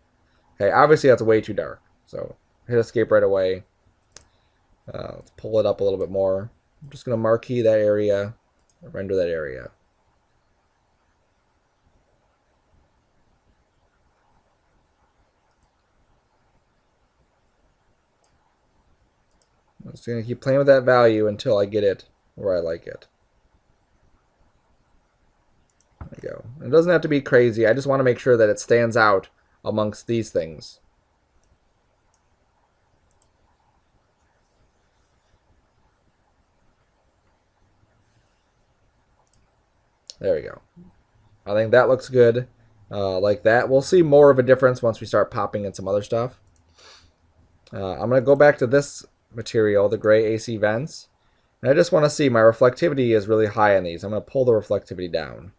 Okay, obviously that's way too dark. So hit escape right away. Let's pull it up a little bit more. I'm just going to marquee that area, render that area. I'm just going to keep playing with that value until I get it where I like it. There we go. It doesn't have to be crazy. I just want to make sure that it stands out amongst these things. There we go. I think that looks good. Like that. We'll see more of a difference once we start popping in some other stuff. I'm going to go back to this material, the gray AC vents. And I just want to see my reflectivity is really high on these. I'm going to pull the reflectivity down.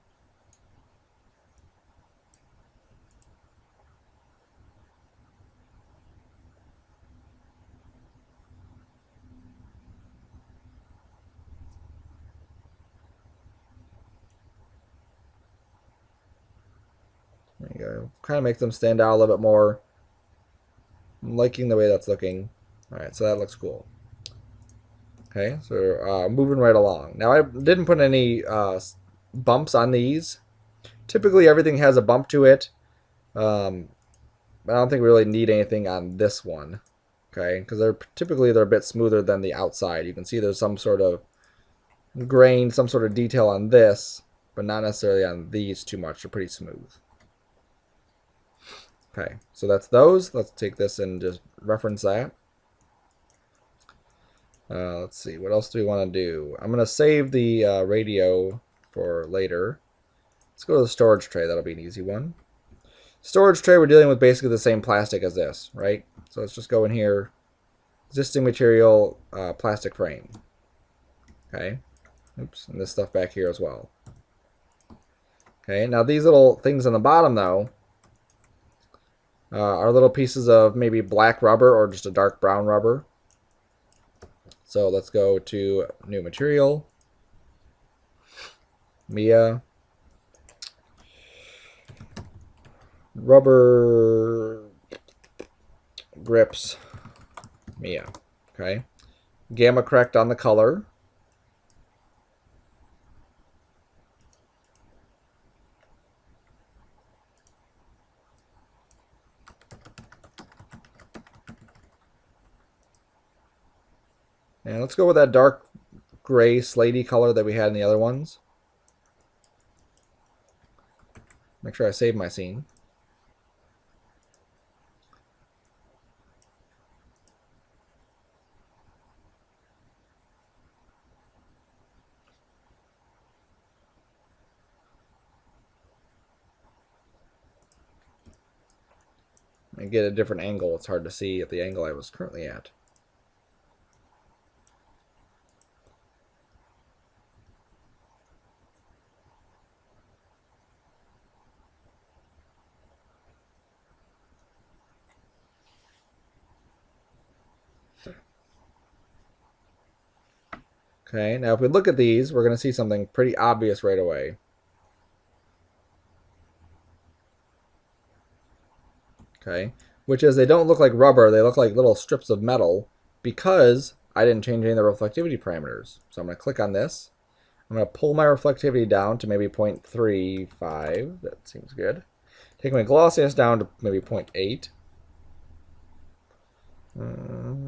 There you go. Kind of makes them stand out a little bit more. I'm liking the way that's looking. Alright, so that looks cool. Okay, so moving right along. Now I didn't put any bumps on these. Typically everything has a bump to it. But I don't think we really need anything on this one. Okay, because they're a bit smoother than the outside. You can see there's some sort of grain, some sort of detail on this, but not necessarily on these too much. They're pretty smooth. Okay, so that's those. Let's take this and just reference that. Let's see, what else do we want to do? I'm going to save the radio for later. Let's go to the storage tray. That'll be an easy one. Storage tray, we're dealing with basically the same plastic as this, right? So let's just go in here. Existing material, plastic frame. Okay. Oops, and this stuff back here as well. Okay, now these little things on the bottom, though, are little pieces of maybe black rubber or just a dark brown rubber. So let's go to new material, Mia, rubber grips, Mia. Okay, gamma correct on the color. And let's go with that dark gray slatey color that we had in the other ones. Make sure I save my scene. And get a different angle. It's hard to see at the angle I was currently at. Okay, now if we look at these, we're going to see something pretty obvious right away. Okay, which is they don't look like rubber, they look like little strips of metal because I didn't change any of the reflectivity parameters. So I'm going to click on this. I'm going to pull my reflectivity down to maybe 0.35. That seems good. Take my glossiness down to maybe 0.8.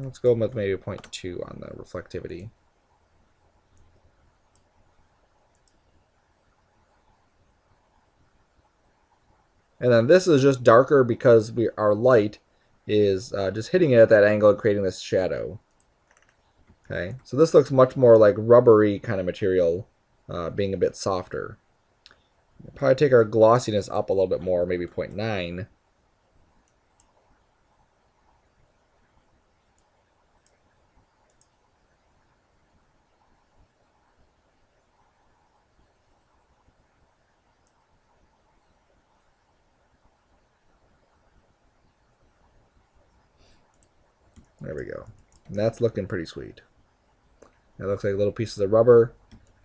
Let's go with maybe 0.2 on the reflectivity. And then this is just darker because our light is just hitting it at that angle and creating this shadow. Okay, so this looks much more like rubbery kind of material, being a bit softer. We'll probably take our glossiness up a little bit more, maybe 0.9. There we go. And that's looking pretty sweet. It looks like little pieces of rubber.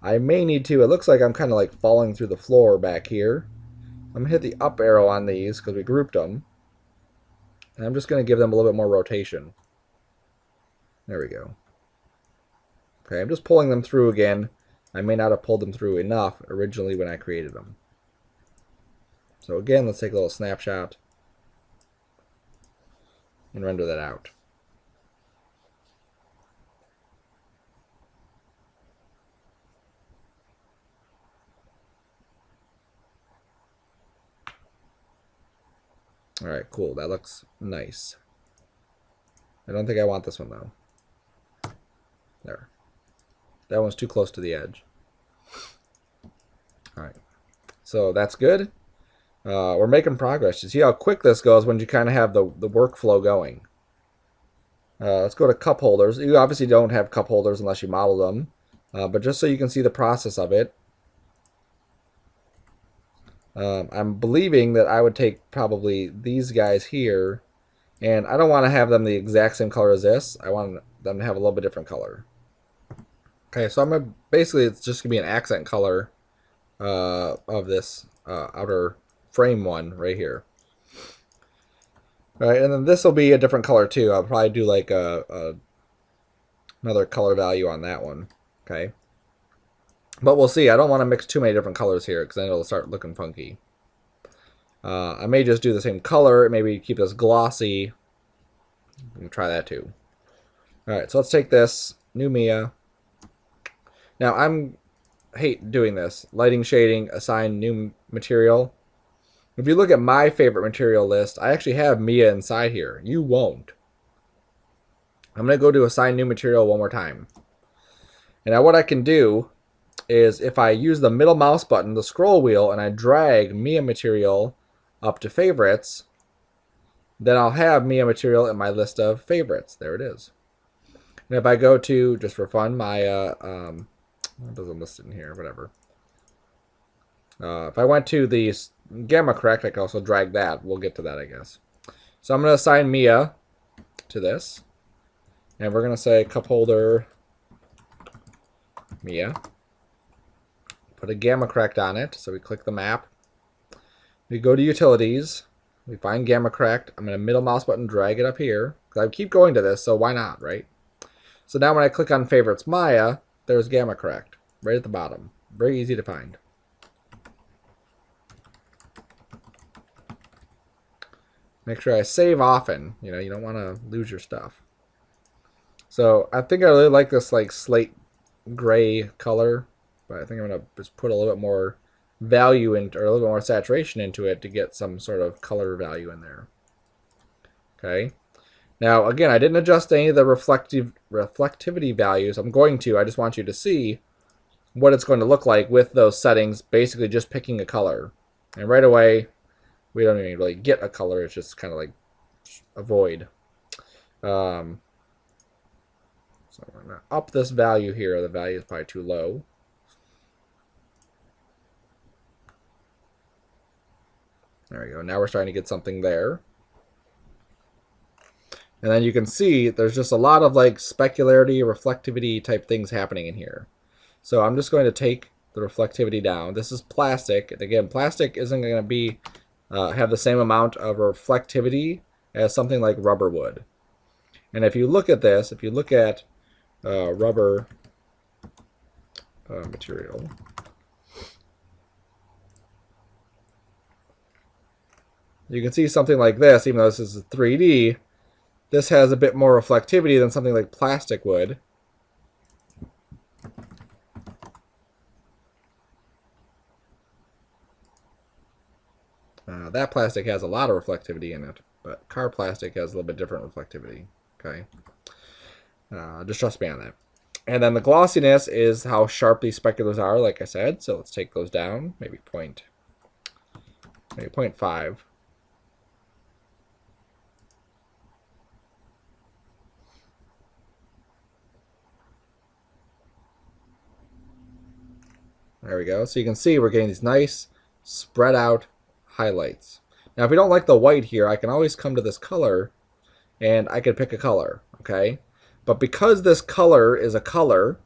I may need to, it looks like I'm kind of like falling through the floor back here. I'm going to hit the up arrow on these because we grouped them. And I'm just going to give them a little bit more rotation. There we go. Okay, I'm just pulling them through again. I may not have pulled them through enough originally when I created them. So again, let's take a little snapshot and render that out. All right, cool. That looks nice. I don't think I want this one though. There. That one's too close to the edge. All right. So that's good. We're making progress. You see how quick this goes when you kind of have the workflow going. Let's go to cup holders. You obviously don't have cup holders unless you model them. But just so you can see the process of it, I'm believing that I would take probably these guys here, and I don't want to have them the exact same color as this. I want them to have a little bit different color. Okay, so I'm gonna basically, it's just gonna be an accent color of this outer frame one right here. All right, and then this will be a different color too. I'll probably do like another color value on that one. Okay, but we'll see. I don't want to mix too many different colors here because then it'll start looking funky. I may just do the same color, maybe keep this glossy. We can try that too. All right, so let's take this new Mia. Now hate doing this. Lighting, shading, assign new material. If you look at my favorite material list, I actually have Mia inside here. You won't. I'm going to go to assign new material one more time. And now what I can do is if I use the middle mouse button, the scroll wheel, and I drag Mia material up to favorites, then I'll have Mia material in my list of favorites. There it is. And if I go to, just for fun, my, it doesn't list it in here, whatever. If I went to the gamma correct, I can also drag that. We'll get to that, I guess. So I'm going to assign Mia to this. And we're going to say cup holder Mia. Put a gamma correct on it. So we click the map. We go to utilities. We find gamma correct. I'm going to middle mouse button drag it up here. Because I keep going to this, so why not, right? So now when I click on favorites Maya, there's gamma correct right at the bottom. Very easy to find. Make sure I save often. You know, you don't want to lose your stuff. So I think I really like this like slate gray color, but I think I'm going to just put a little bit more value in, or a little bit more saturation into it to get some sort of color value in there. Okay. Now, again, I didn't adjust any of the reflectivity values. I'm going to. I just want you to see what it's going to look like with those settings, basically just picking a color. And right away, we don't even really get a color. It's just kind of like a void. So I'm going to up this value here. The value is probably too low. There we go. Now we're starting to get something there. And then you can see there's just a lot of like specularity, reflectivity type things happening in here. So I'm just going to take the reflectivity down. This is plastic. And again, plastic isn't going to be have the same amount of reflectivity as something like rubber would. And if you look at this, if you look at rubber material, you can see something like this, even though this is 3D, this has a bit more reflectivity than something like plastic would. That plastic has a lot of reflectivity in it, but car plastic has a little bit different reflectivity. Okay, just trust me on that. And then the glossiness is how sharp these speculars are, like I said. So let's take those down, maybe 0.5. There we go. So you can see we're getting these nice spread out highlights. Now, if we don't like the white here, I can always come to this color and I can pick a color, okay? But because this color is a color,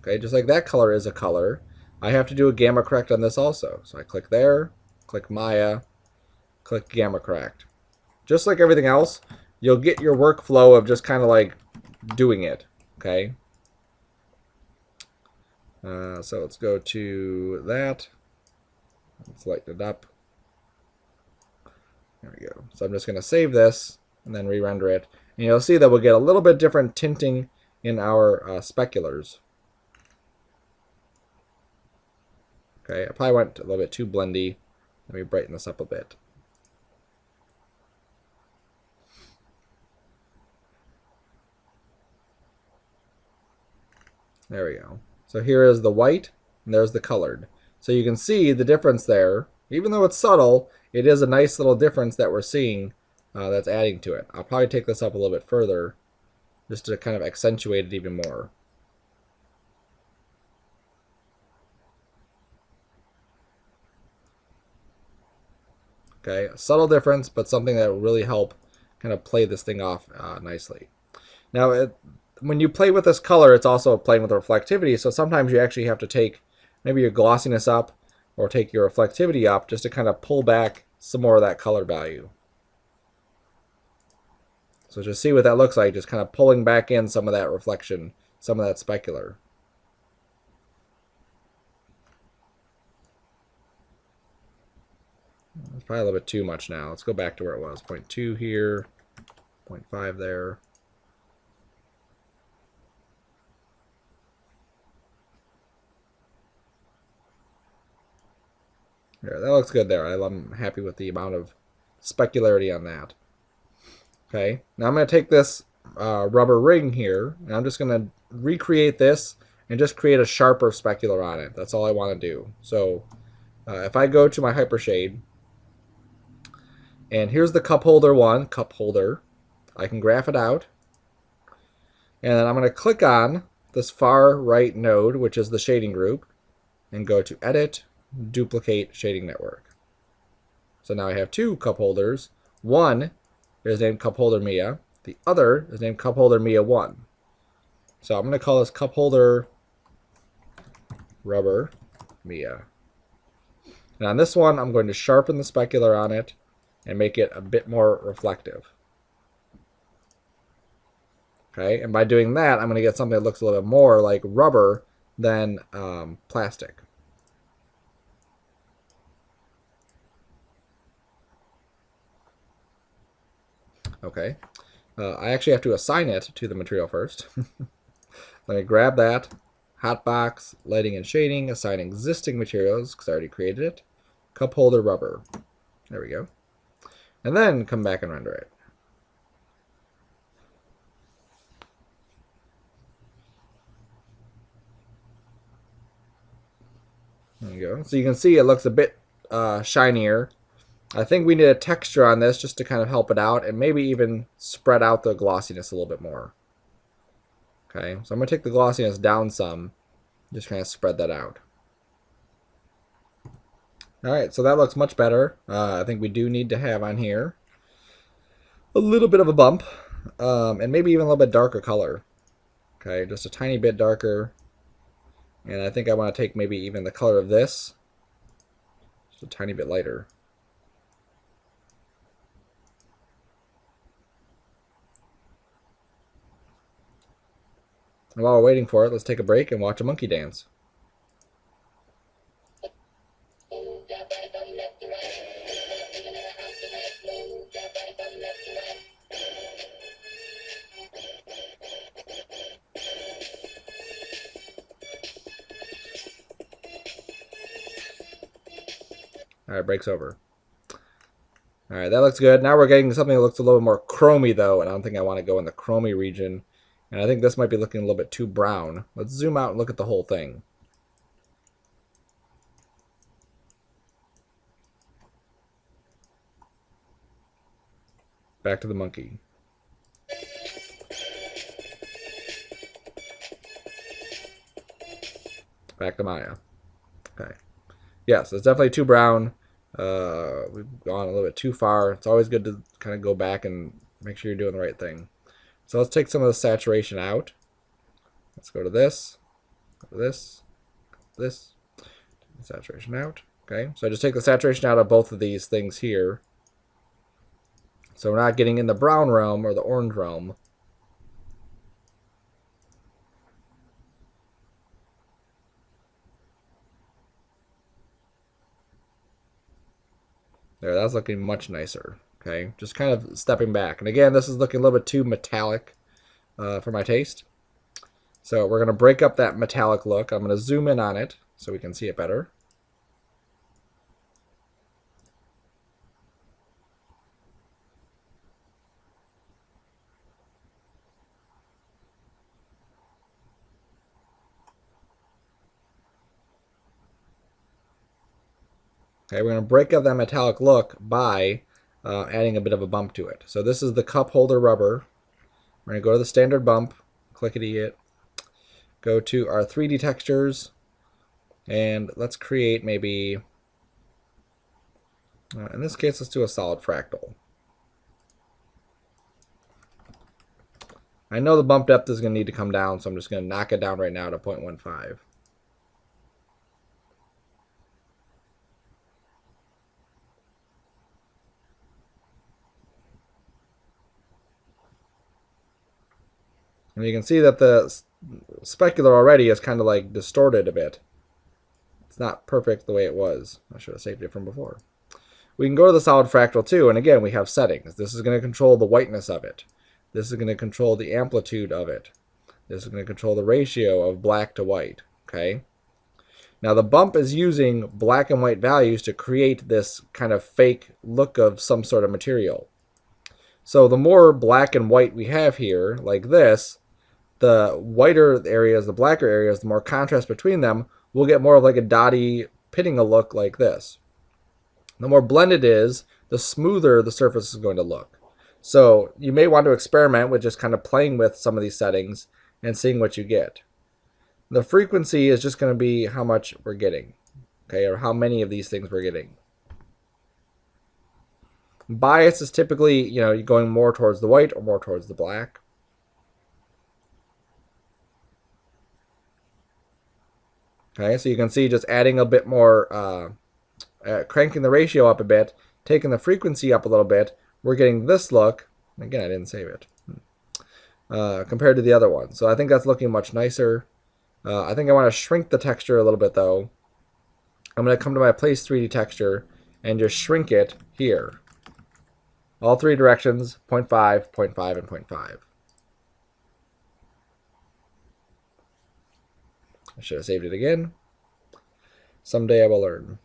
okay, just like that color is a color, I have to do a gamma correct on this also. So I click there, click Maya, click gamma correct. Just like everything else, you'll get your workflow of just kind of like doing it, okay? So let's go to that. Let's lighten it up. There we go. So I'm just going to save this and then re-render it. And you'll see that we'll get a little bit different tinting in our speculars. Okay, I probably went a little bit too blendy. Let me brighten this up a bit. There we go. So here is the white, and there's the colored. So you can see the difference there. Even though it's subtle, it is a nice little difference that we're seeing that's adding to it. I'll probably take this up a little bit further just to kind of accentuate it even more. Okay, a subtle difference, but something that will really help kind of play this thing off nicely. Now, when you play with this color, it's also playing with reflectivity, so sometimes you actually have to take maybe your glossiness up or take your reflectivity up just to kind of pull back some more of that color value. So just see what that looks like, just kind of pulling back in some of that reflection, some of that specular. It's probably a little bit too much now. Let's go back to where it was. 0.2 here, 0.5 there. There, that looks good there. I'm happy with the amount of specularity on that. Okay, now I'm going to take this rubber ring here, and I'm just going to recreate this and just create a sharper specular on it. That's all I want to do. So if I go to my hypershade, and here's the cup holder one, cup holder. I can graph it out. And then I'm going to click on this far right node, which is the shading group, and go to Edit, Duplicate Shading Network. So now I have two cup holders. One is named Cup Holder Mia. The other is named Cup Holder Mia 1. So I'm going to call this Cup Holder Rubber Mia. And on this one, I'm going to sharpen the specular on it and make it a bit more reflective. Okay, and by doing that, I'm going to get something that looks a little bit more like rubber than plastic. Okay, I actually have to assign it to the material first. Let me grab that, hotbox, lighting and shading, assign existing materials, because I already created it, cup holder rubber. There we go. And then come back and render it. There you go. So you can see it looks a bit shinier. I think we need a texture on this just to kind of help it out and maybe even spread out the glossiness a little bit more. Okay, so I'm going to take the glossiness down some, just kind of spread that out. Alright, so that looks much better. I think we do need to have on here a little bit of a bump, and maybe even a little bit darker color. Okay, just a tiny bit darker. And I think I want to take maybe even the color of this just a tiny bit lighter. And while we're waiting for it, let's take a break and watch a monkey dance. Alright, break's over. Alright, that looks good. Now we're getting something that looks a little more chromy though, and I don't think I want to go in the chromy region. And I think this might be looking a little bit too brown. Let's zoom out and look at the whole thing. Back to the monkey. Back to Maya. Okay. Yes, it's definitely too brown. We've gone a little bit too far. It's always good to kind of go back and make sure you're doing the right thing. So let's take some of the saturation out. Let's go to this, go to this, this, saturation out. Okay, so I just take the saturation out of both of these things here. So we're not getting in the brown realm or the orange realm. There, that's looking much nicer. Okay, just kind of stepping back. And again, this is looking a little bit too metallic for my taste. So we're going to break up that metallic look. I'm going to zoom in on it so we can see it better. Okay, we're going to break up that metallic look by adding a bit of a bump to it. So this is the cup holder rubber. We're going to go to the standard bump, clickety it, go to our 3D textures, and let's create maybe, in this case, let's do a solid fractal. I know the bump depth is going to need to come down, so I'm just going to knock it down right now to 0.15. And you can see that the specular already is kind of like distorted a bit. It's not perfect the way it was. I should have saved it from before. We can go to the solid fractal too, and again, we have settings. This is going to control the whiteness of it. This is going to control the amplitude of it. This is going to control the ratio of black to white. Okay. Now the bump is using black and white values to create this kind of fake look of some sort of material. So the more black and white we have here, like this, the whiter areas, the blacker areas, the more contrast between them, we'll get more of like a dotty pitting a look like this. The more blended it is, the smoother the surface is going to look. So you may want to experiment with just kind of playing with some of these settings and seeing what you get. The frequency is just going to be how much we're getting, okay, or how many of these things we're getting. Bias is typically, you're going more towards the white or more towards the black. Okay, so you can see just adding a bit more, cranking the ratio up a bit, taking the frequency up a little bit, we're getting this look. Again, I didn't save it. Compared to the other one. So I think that's looking much nicer. I think I want to shrink the texture a little bit though. I'm going to come to my place 3D texture and just shrink it here. All three directions, 0.5, 0.5, and 0.5. I should have saved it again. Someday I will learn.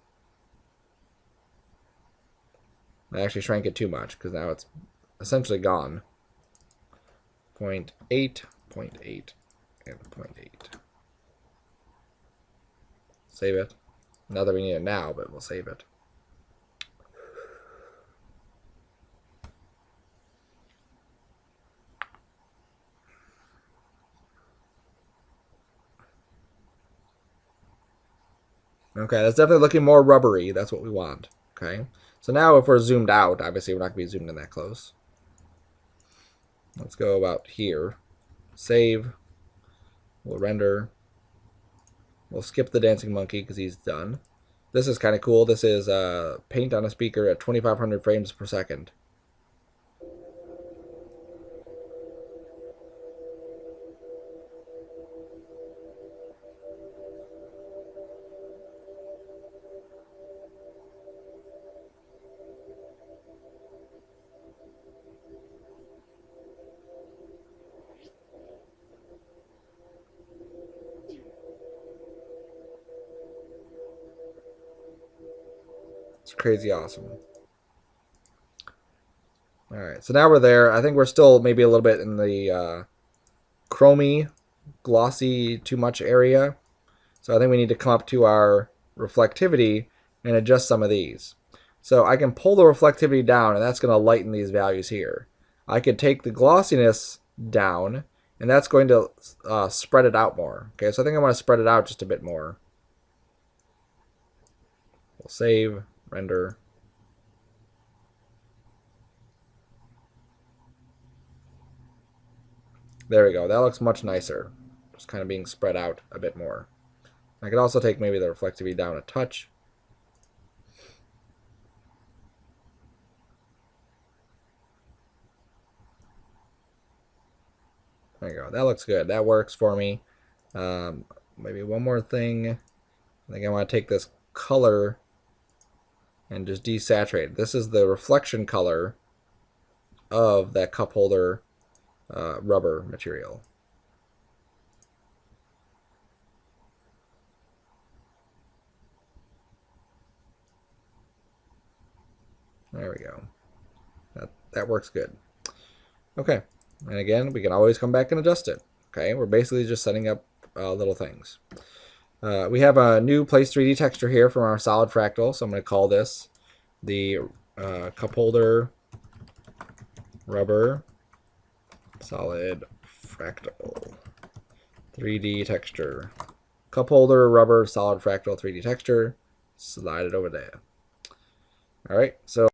I actually shrank it too much because now it's essentially gone. 0.8, 0.8, and 0.8. Save it. Not that we need it now, but we'll save it. Okay, that's definitely looking more rubbery. That's what we want. Okay, so now if we're zoomed out, obviously we're not going to be zoomed in that close. Let's go about here. Save. We'll render. We'll skip the dancing monkey because he's done. This is kind of cool. This is paint on a speaker at 2500 frames per second. It's crazy awesome. All right, so now we're there. I think we're still maybe a little bit in the chromy, glossy, too much area. So I think we need to come up to our reflectivity and adjust some of these. So I can pull the reflectivity down, and that's going to lighten these values here. I could take the glossiness down, and that's going to spread it out more. Okay, so I think I want to spread it out just a bit more. We'll save, render. There we go. That looks much nicer. Just kind of being spread out a bit more. I could also take maybe the reflectivity down a touch. There you go. That looks good. That works for me. Maybe one more thing. I think I want to take this color and just desaturate. This is the reflection color of that cup holder rubber material. There we go. That works good. Okay, and again, we can always come back and adjust it. Okay, we're basically just setting up little things. We have a new place 3D texture here from our solid fractal, so I'm going to call this the cup holder rubber solid fractal 3D texture. Cup holder rubber solid fractal 3D texture. Slide it over there. All right, so